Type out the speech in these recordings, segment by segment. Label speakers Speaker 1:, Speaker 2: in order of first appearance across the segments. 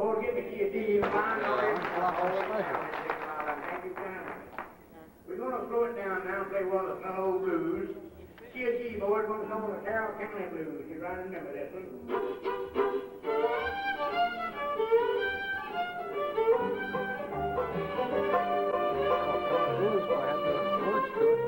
Speaker 1: boys, get me to your team. We're going to slow it down now and play one of the Sun Old Blues. G, boys, going to call the Carroll County Blues. You right remember that one.
Speaker 2: Blues, but I have the words to it.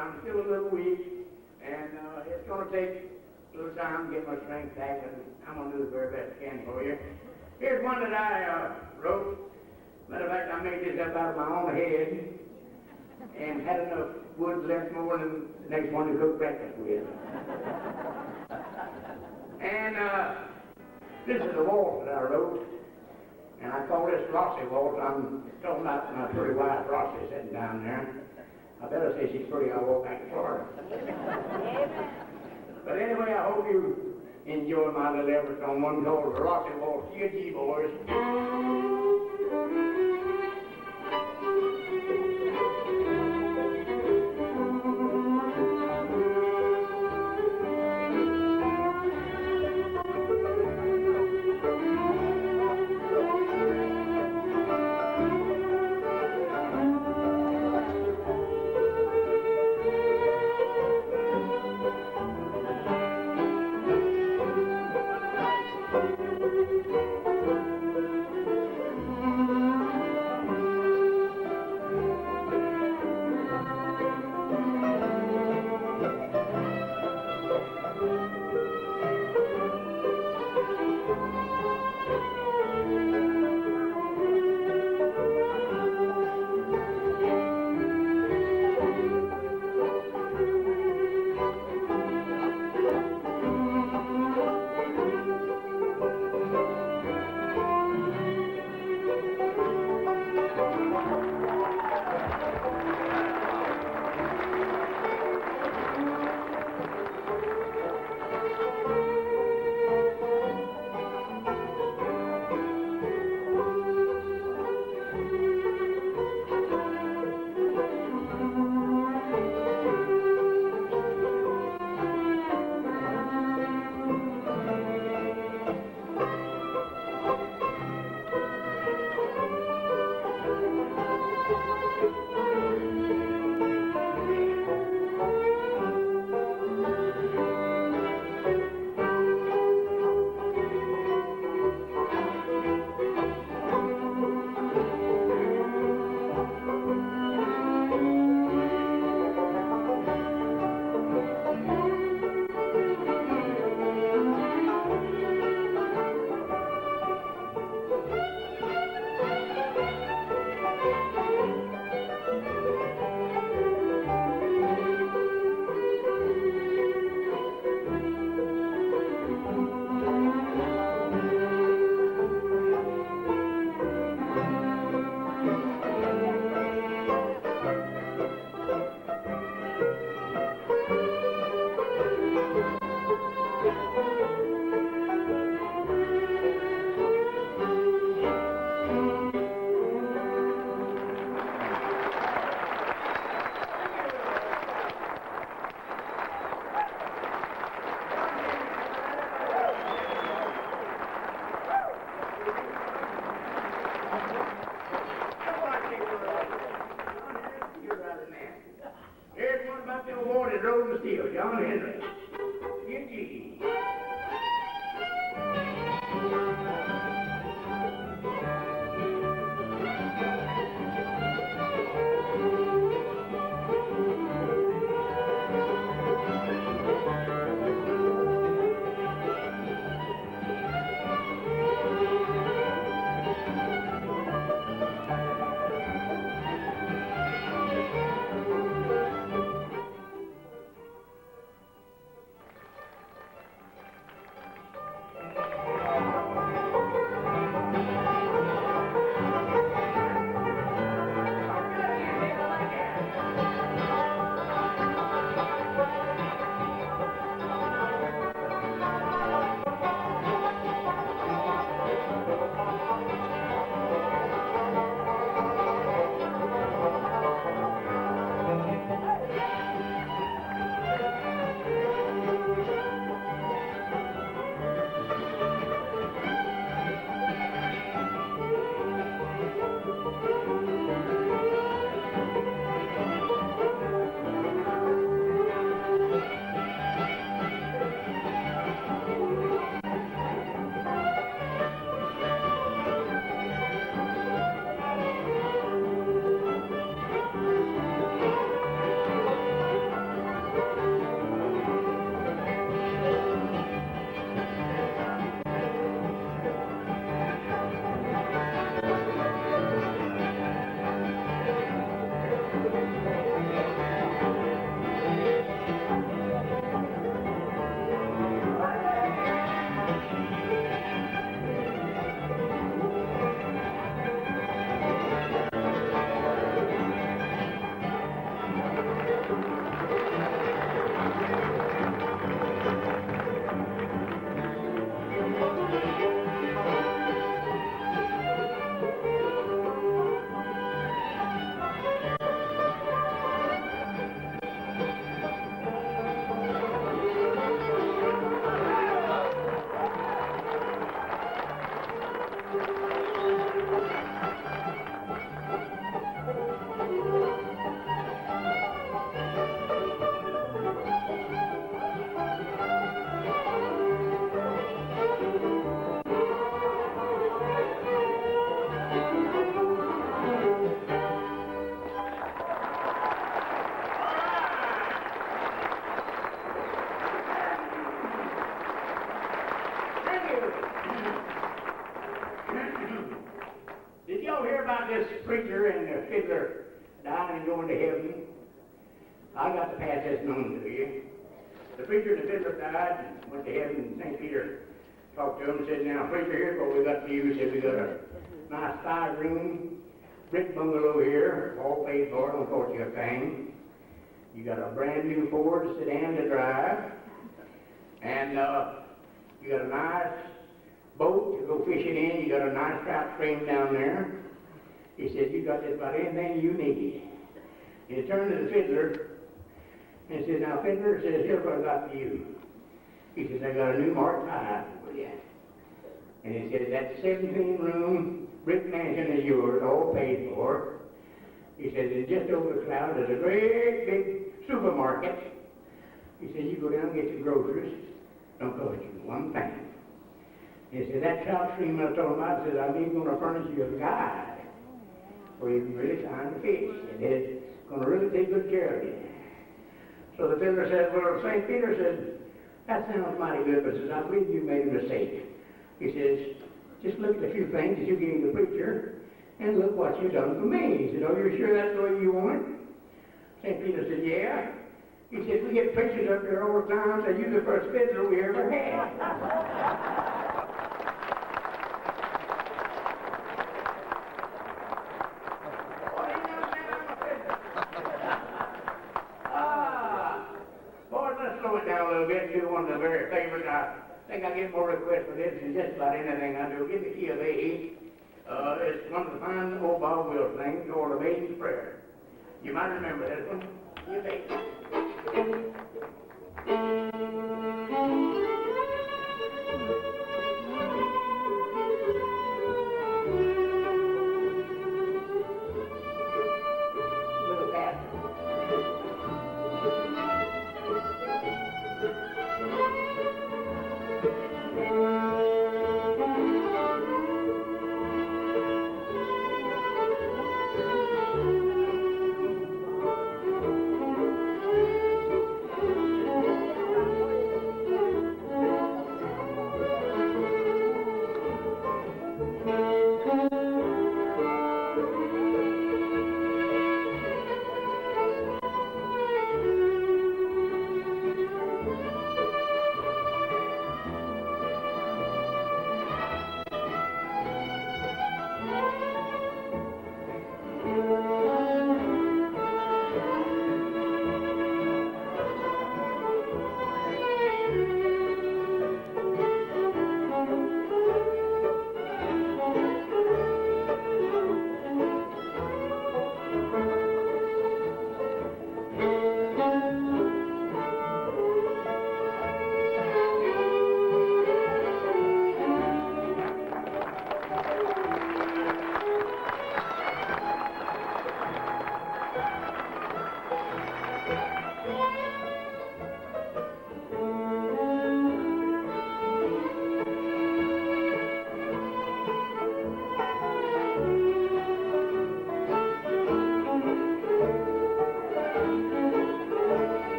Speaker 1: I'm still a little weak, and it's going to take a little time to get my strength back, and I'm going to do the very best I can for you. Here's one that I wrote. Matter of fact, I made this up out of my own head and had enough wood left more than the next one to cook breakfast with. And this is a waltz that I wrote, and I call this Rossi waltz. I'm talking about my pretty wife Rossi sitting down there. I better say she's pretty. I'll walk back to Florida. But anyway, I hope you enjoy my little efforts on one called the Rossi waltz. G, boys. this preacher and the fiddler dying and going to heaven, I got to pass this on to you. The preacher and the fiddler died and went to heaven, and St. Peter talked to him and said, now, preacher, here's what we got for you. He said, we got a nice 5-room brick bungalow here, all paid for, don't cost you a thing. You got a brand new Ford sedan to drive, and you got a nice boat to go fishing in. You got a nice trout stream down there. He said, you got just about anything you need. And he turned to the fiddler and said, now, fiddler, says, here's what I got for you. He says, I got a new Mark V for you. And he said, that 17-room brick mansion is yours, all paid for. He said, and just over the cloud is a great big supermarket. He said, you go down and get your groceries. Don't cost you one thing. He said, that trout stream I told him about, says, I'm even going to furnish you a guide where you can really find the fish. And it's going to really take good care of you. So the fiddler said, well, St. Peter said, that sounds mighty good, but says, I believe you made a mistake. He says, just look at a few things that you gave the preacher, and look what you've done for me. He said, oh, you're sure that's the way you want it? St. Peter said, yeah. He said, we get preachers up there all the time, so you're the first fiddler we ever had. Boys, let's slow it down a little bit. Do one of the very favorites. I think I get more requests for this than just about anything I do. Give the key of A. It's one of the fine old Bob Wills things called A Maiden's Prayer. You might remember this one. Key of A. Little faster.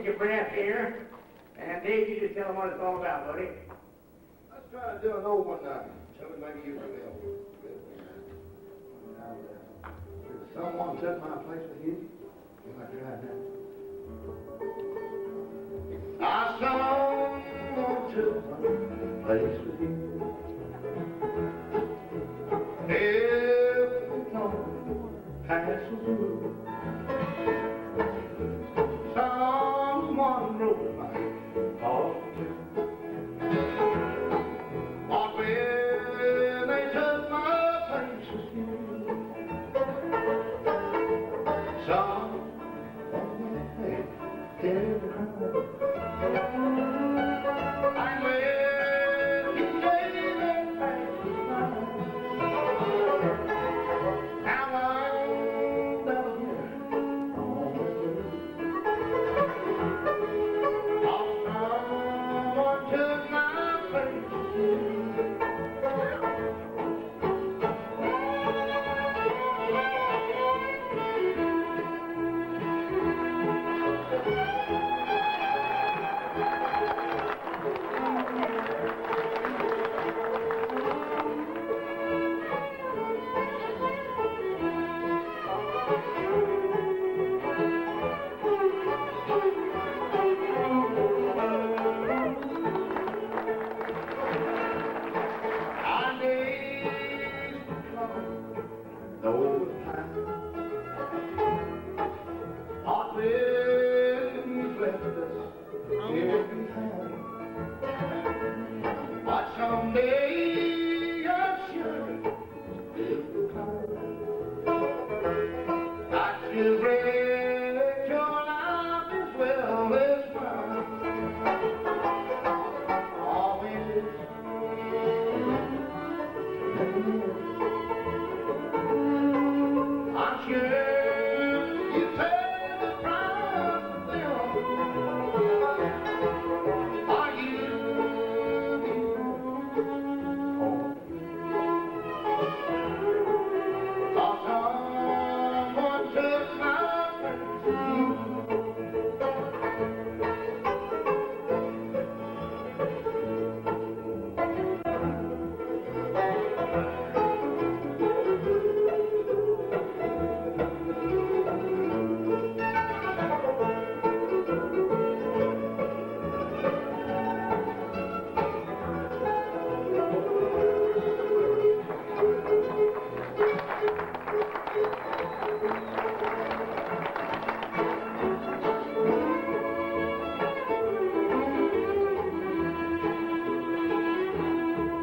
Speaker 1: your breath here. And Dave, you just tell them what it's all about, buddy.
Speaker 3: Let's try to do an old one now. Chubby, maybe you will. Someone took my place with you. You might try that. I someone took my place with you. Every time passes through. Someone wrote my heart too. But when they took my place with you, someone they did cry. And when he gave that place was mine, now I'm down here on the blue. Someone took my place with you. Our days those times, hot winds left us every time. But someday I'm sure we'll climb. Got to break your life as well as mine. Always. I'm sure you pay the price for them. Are you home? Cause someone took my place with you.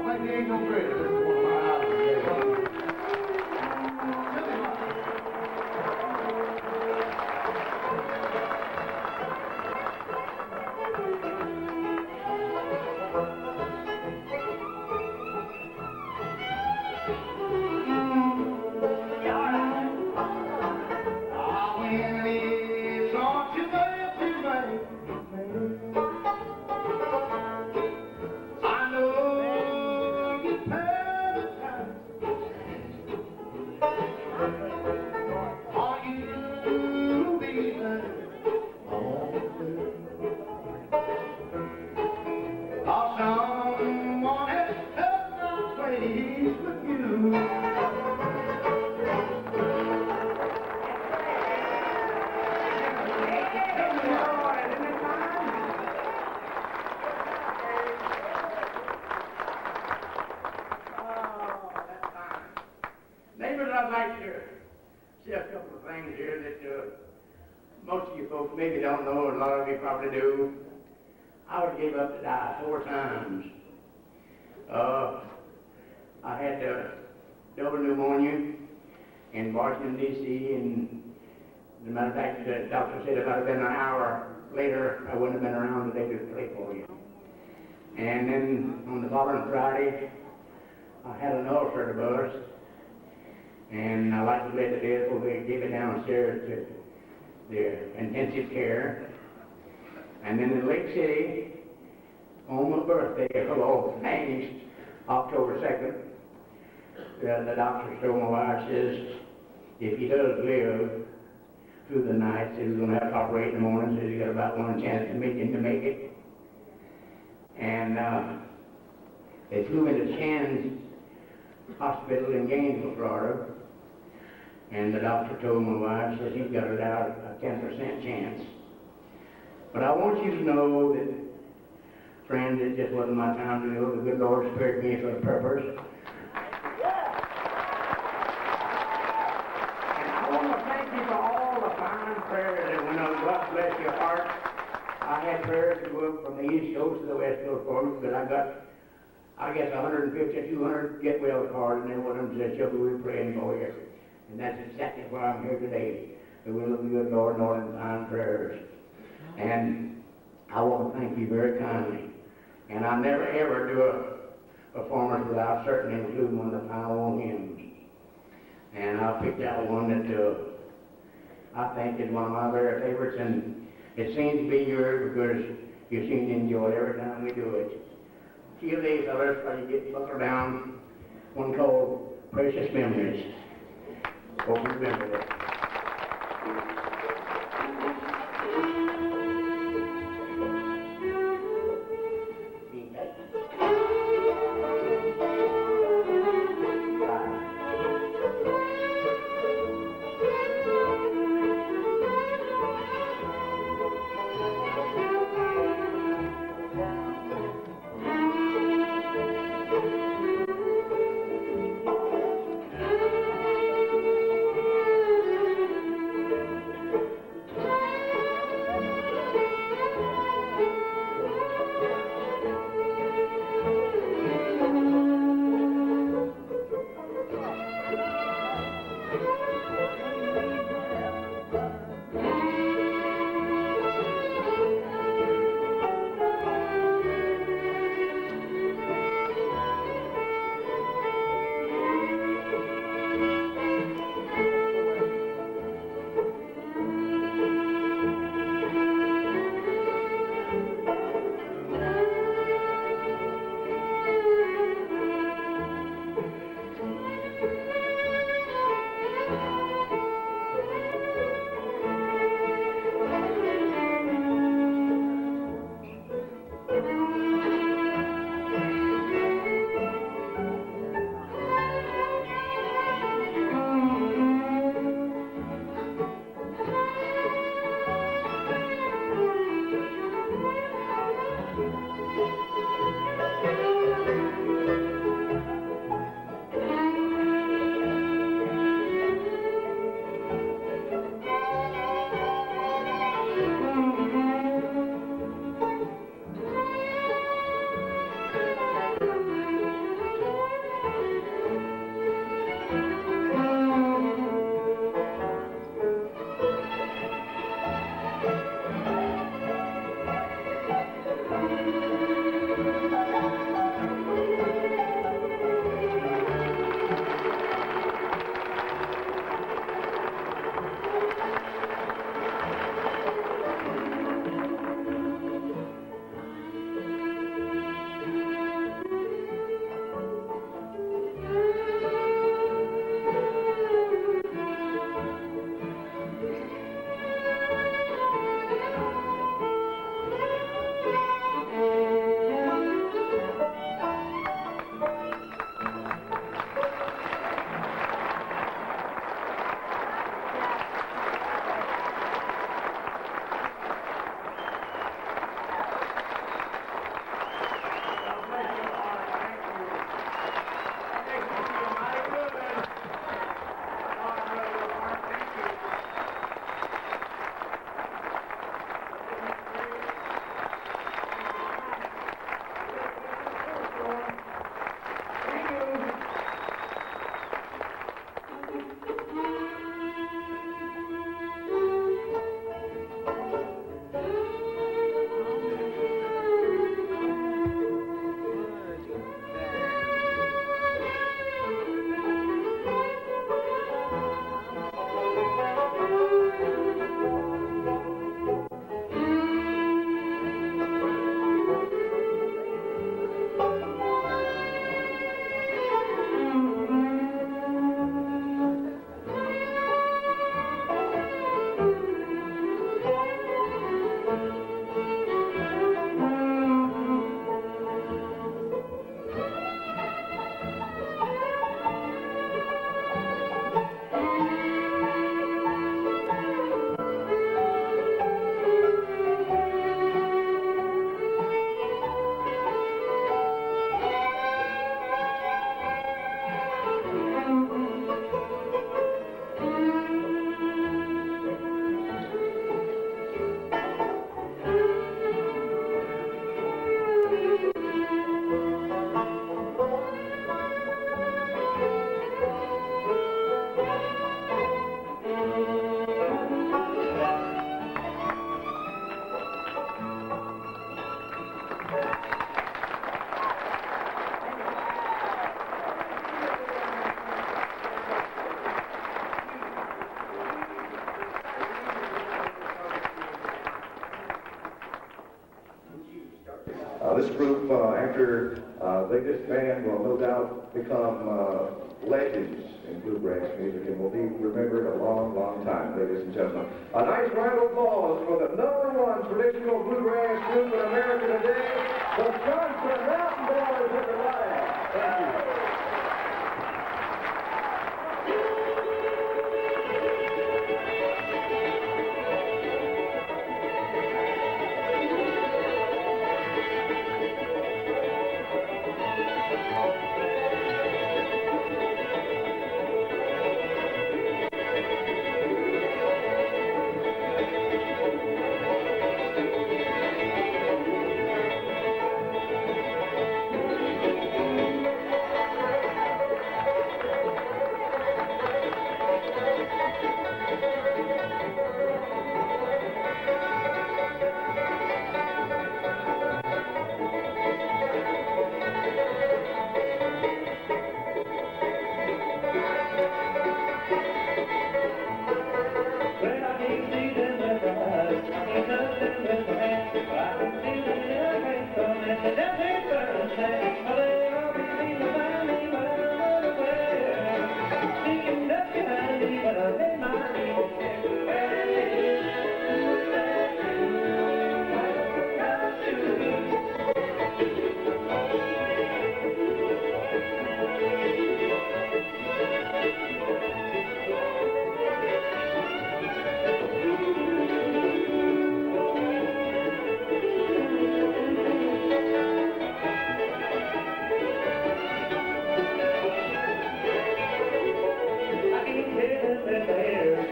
Speaker 3: I think there ain't no greater. This is one of my albums. When it's all too late, I know you paid the price. Are you be there all day? Cause someone has took my place with you.
Speaker 1: Neighbors, I'd like to say a couple of things here that most of you folks maybe don't know, and a lot of you probably do. I was gave up to die 4 times. I had double pneumonia in Washington, D.C., and as a matter of fact, the doctor said if I'd have been an hour later, I wouldn't have been around today to play for you. And then on the following Friday, I had an ulcer to bust. And I like to let it is, we'll give it downstairs to the intensive care. And then in Lake City, on my birthday, hello, thanks, October 2nd, the doctor told my wife, says, if he does live, through the night. Said he was going to have to operate in the morning. Said he got about 1 chance in a million to make it. And they flew into Chan's hospital in Gainesville, Florida. And the doctor told my wife, says he's got about a 10% chance. But I want you to know that, friends, it just wasn't my time to do it. The good Lord spared me for a purpose. And I want to thank you for all the fine prayers that went up. God bless your heart. I had prayers to go up from the East Coast to the West Coast for me, but I got, I guess, 150, 200 get well cards, and then one of them said, Chubby, we're praying for you. And that's exactly why I'm here today. The will of the good Lord, Lord, and fine prayers. And I want to thank you very kindly. And I never ever do a performance without certainly including one of the final hymns. And I picked out one that I think is one of my very favorites, and it seems to be yours because you seem to enjoy it every time we do it. Feel these others while you get buckled down, one called Precious Memories. Hope you remember that.
Speaker 3: This group, after they disband, will no doubt become legends in bluegrass music and will be remembered a long, long time, ladies and gentlemen. A nice round of applause for the #1 traditional bluegrass group in America today, the Johnson Mountain Boys, everybody. Thank you.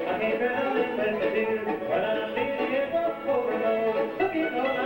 Speaker 4: I can't drown in the dew, but I'm feeling it for the road, looking for my